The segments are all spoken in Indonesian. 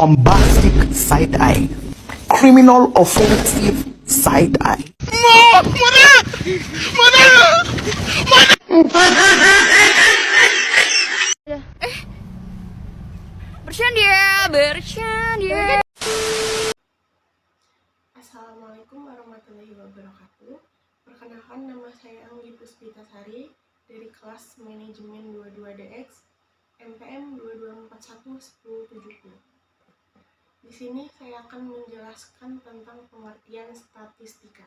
bombastic side eye, criminal offensive side eye. Bercanda. Assalamualaikum warahmatullahi wabarakatuh. Perkenalkan, nama saya Anggi Puspitasari dari kelas Manajemen 22DX MPM 22411070. Di sini saya akan menjelaskan tentang pengertian statistika.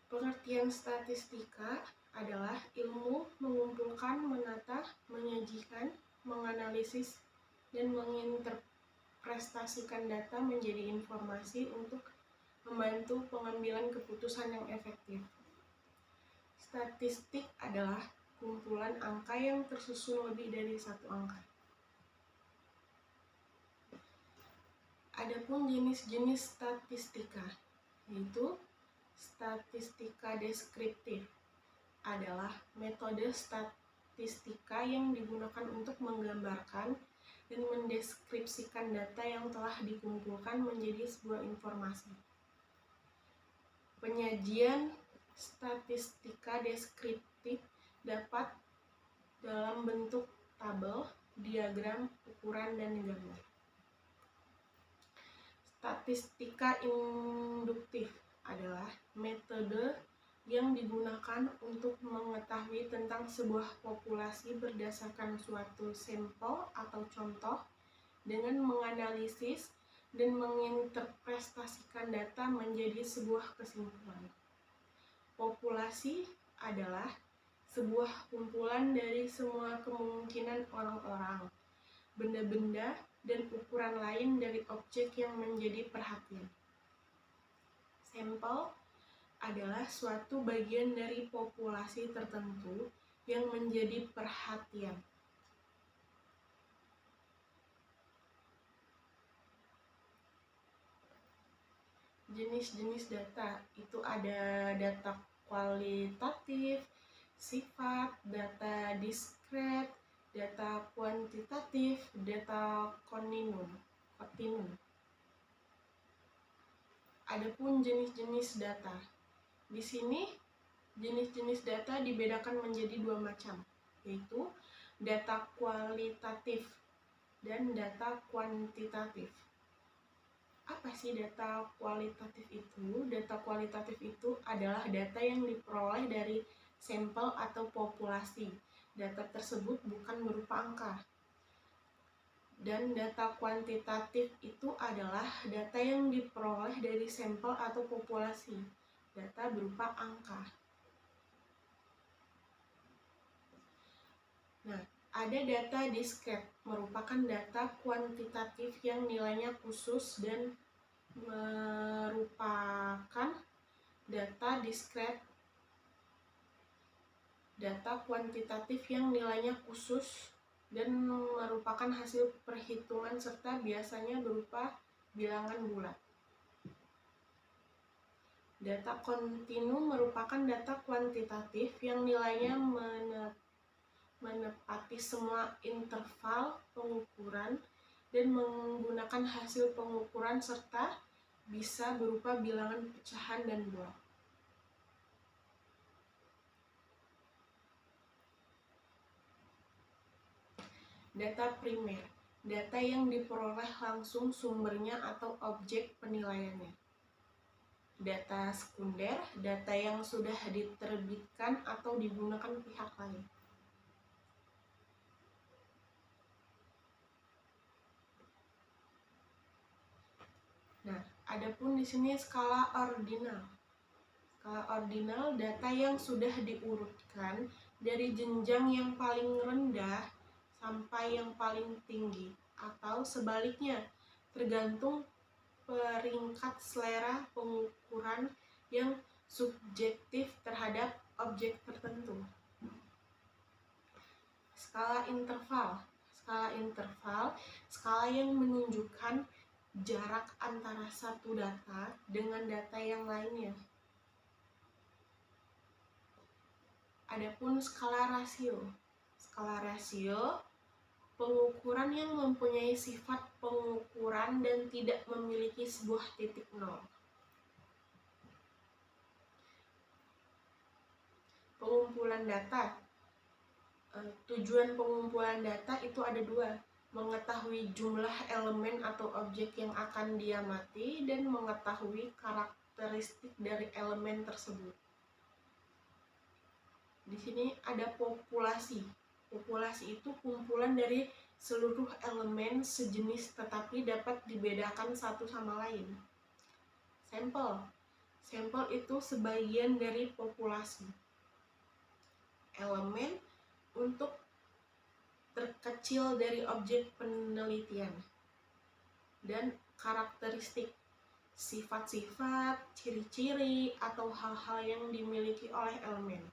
Pengertian statistika adalah ilmu mengumpulkan, menata, menyajikan, menganalisis, dan menginterpretasikan data menjadi informasi untuk membantu pengambilan keputusan yang efektif. Statistik adalah kumpulan angka yang tersusun lebih dari satu angka. Adapun jenis-jenis statistika, yaitu statistika deskriptif adalah metode statistika yang digunakan untuk menggambarkan dan mendeskripsikan data yang telah dikumpulkan menjadi sebuah informasi. Penyajian statistika deskriptif dapat dalam bentuk tabel, diagram, ukuran, dan gambar. Statistika induktif adalah metode yang digunakan untuk mengetahui tentang sebuah populasi berdasarkan suatu sampel atau contoh dengan menganalisis dan menginterpretasikan data menjadi sebuah kesimpulan. Populasi adalah sebuah kumpulan dari semua kemungkinan orang-orang, benda-benda, dan ukuran lain dari objek yang menjadi perhatian. Sampel adalah suatu bagian dari populasi tertentu yang menjadi perhatian. Jenis-jenis data itu ada data kualitatif, sifat, data diskret, data kuantitatif, data kontinum. Adapun jenis-jenis data. Di sini jenis-jenis data dibedakan menjadi dua macam, yaitu data kualitatif dan data kuantitatif. Apa sih data kualitatif itu? Data kualitatif itu adalah data yang diperoleh dari sampel atau populasi. Data tersebut bukan berupa angka. Dan data kuantitatif itu adalah data yang diperoleh dari sampel atau populasi. Data berupa angka. Nah, ada data diskret, merupakan data kuantitatif yang nilainya khusus dan merupakan data diskret. Data kuantitatif yang nilainya khusus dan merupakan hasil perhitungan serta biasanya berupa bilangan bulat. Data kontinum merupakan data kuantitatif yang nilainya menepati semua interval pengukuran dan menggunakan hasil pengukuran serta bisa berupa bilangan pecahan dan bulat. Data primer, data yang diperoleh langsung sumbernya atau objek penilaiannya. Data sekunder, data yang sudah diterbitkan atau digunakan pihak lain. Nah, adapun di sini skala ordinal. Skala ordinal data yang sudah diurutkan dari jenjang yang paling rendah sampai yang paling tinggi, atau sebaliknya, tergantung peringkat selera pengukuran yang subjektif terhadap objek tertentu. Skala interval. Skala interval, skala yang menunjukkan jarak antara satu data dengan data yang lainnya. Adapun skala rasio. Skala rasio pengukuran yang mempunyai sifat pengukuran dan tidak memiliki sebuah titik nol. Pengumpulan data. Tujuan pengumpulan data itu ada dua, mengetahui jumlah elemen atau objek yang akan diamati dan mengetahui karakteristik dari elemen tersebut. Di sini ada populasi. Populasi itu kumpulan dari seluruh elemen sejenis tetapi dapat dibedakan satu sama lain. Sampel. Sampel itu sebagian dari populasi. Elemen untuk terkecil dari objek penelitian. Dan karakteristik, sifat-sifat, ciri-ciri, atau hal-hal yang dimiliki oleh elemen.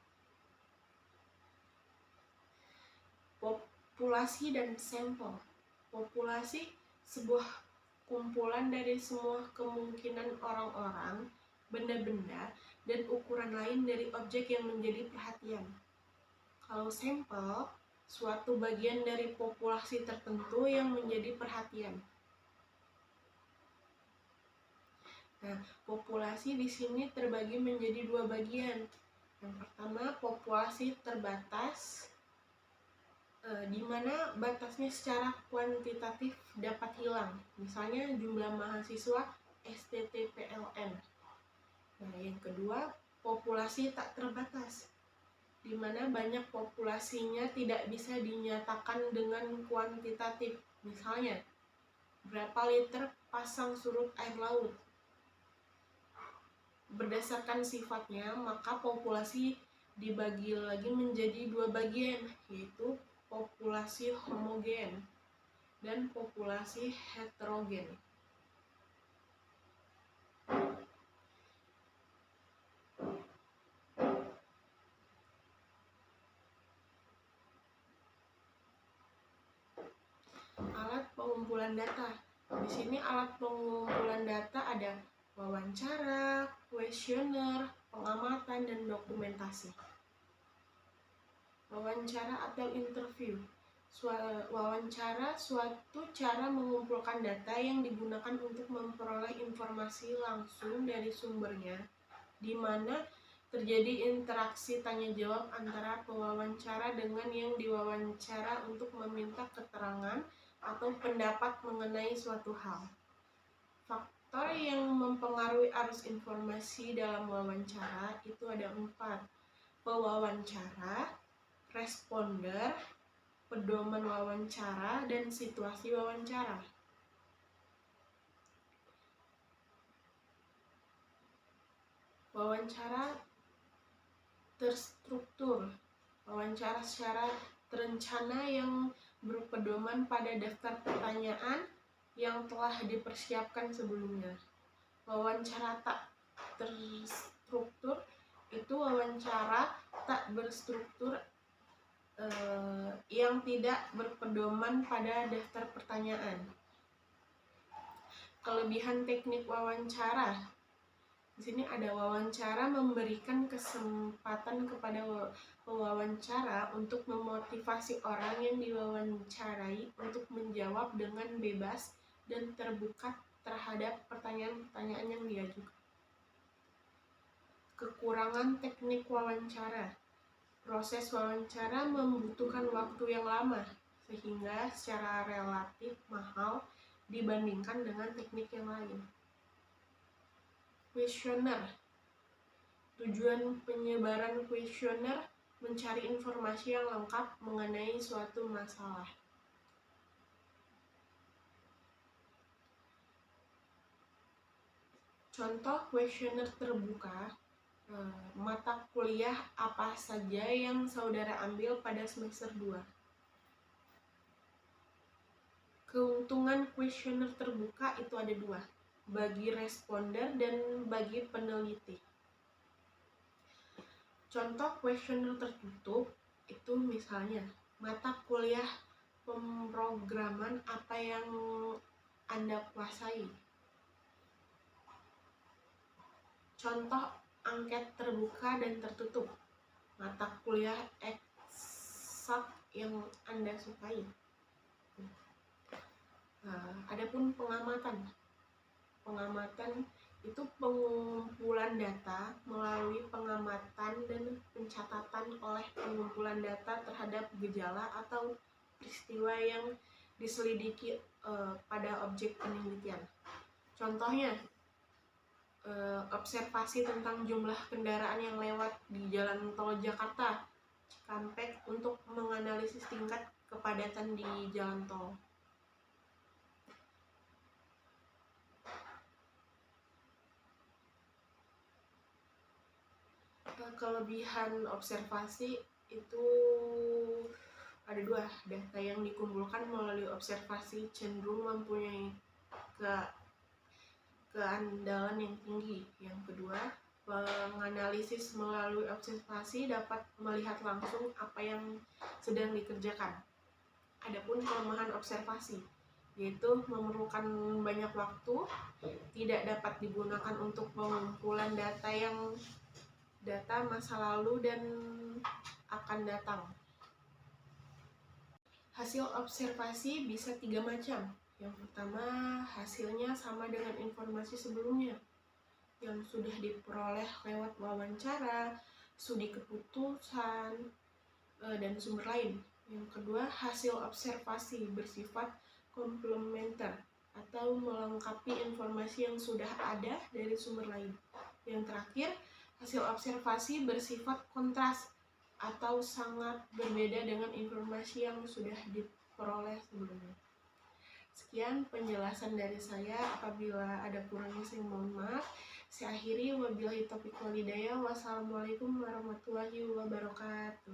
Populasi dan sampel. Populasi sebuah kumpulan dari semua kemungkinan orang-orang, benda-benda, dan ukuran lain dari objek yang menjadi perhatian. Kalau sampel, suatu bagian dari populasi tertentu yang menjadi perhatian. Nah, populasi di sini terbagi menjadi dua bagian. Yang pertama, populasi terbatas, di mana batasnya secara kuantitatif dapat hilang. Misalnya jumlah mahasiswa STTPLN. Nah, yang kedua, populasi tak terbatas, di mana banyak populasinya tidak bisa dinyatakan dengan kuantitatif. Misalnya, berapa liter pasang surut air laut. Berdasarkan sifatnya, maka populasi dibagi lagi menjadi dua bagian, yaitu populasi homogen dan populasi heterogen. Alat pengumpulan data. Di sini alat pengumpulan data ada wawancara, kuesioner, pengamatan, dan dokumentasi. Wawancara atau interview. Wawancara suatu cara mengumpulkan data yang digunakan untuk memperoleh informasi langsung dari sumbernya, di mana terjadi interaksi tanya jawab antara pewawancara dengan yang diwawancara untuk meminta keterangan atau pendapat mengenai suatu hal. Faktor yang mempengaruhi arus informasi dalam wawancara itu ada 4. Pewawancara, responder, pedoman wawancara, dan situasi wawancara. Wawancara terstruktur. Wawancara secara terencana yang berpedoman pada daftar pertanyaan yang telah dipersiapkan sebelumnya. Wawancara tak terstruktur itu wawancara tak berstruktur yang tidak berpedoman pada daftar pertanyaan. Kelebihan teknik wawancara. Di sini ada wawancara memberikan kesempatan kepada pewawancara untuk memotivasi orang yang diwawancarai untuk menjawab dengan bebas dan terbuka terhadap pertanyaan-pertanyaan yang diajukan. Kekurangan teknik wawancara. Proses wawancara membutuhkan waktu yang lama, sehingga secara relatif mahal dibandingkan dengan teknik yang lain. Kuesioner. Tujuan penyebaran kuesioner mencari informasi yang lengkap mengenai suatu masalah. Contoh kuesioner terbuka. Mata kuliah apa saja yang saudara ambil pada semester 2? Keuntungan kuesioner terbuka itu ada 2, bagi responder dan bagi peneliti. Contoh kuesioner tertutup itu misalnya, mata kuliah pemrograman apa yang Anda kuasai. Contoh angket terbuka dan tertutup, mata kuliah eksak yang Anda sukai. Adapun pengamatan. Pengamatan itu pengumpulan data melalui pengamatan dan pencatatan oleh pengumpulan data terhadap gejala atau peristiwa yang diselidiki pada objek penelitian. Contohnya, observasi tentang jumlah kendaraan yang lewat di jalan tol Jakarta Cikampek untuk menganalisis tingkat kepadatan di jalan tol. Kelebihan observasi itu ada dua. Data yang dikumpulkan melalui observasi cenderung mempunyai keandalan yang tinggi. Yang kedua, penganalisis melalui observasi dapat melihat langsung apa yang sedang dikerjakan. Adapun kelemahan observasi, yaitu memerlukan banyak waktu, tidak dapat digunakan untuk pengumpulan data masa lalu dan akan datang. Hasil observasi bisa 3 macam. Yang pertama, hasilnya sama dengan informasi sebelumnya yang sudah diperoleh lewat wawancara, studi keputusan, dan sumber lain. Yang kedua, hasil observasi bersifat komplementer atau melengkapi informasi yang sudah ada dari sumber lain. Yang terakhir, hasil observasi bersifat kontras atau sangat berbeda dengan informasi yang sudah diperoleh sebelumnya. Sekian penjelasan dari saya. Apabila ada kurangnya saya mohon maaf. Saya akhiri, wabillahi taufiq wal hidayah. Wassalamualaikum warahmatullahi wabarakatuh.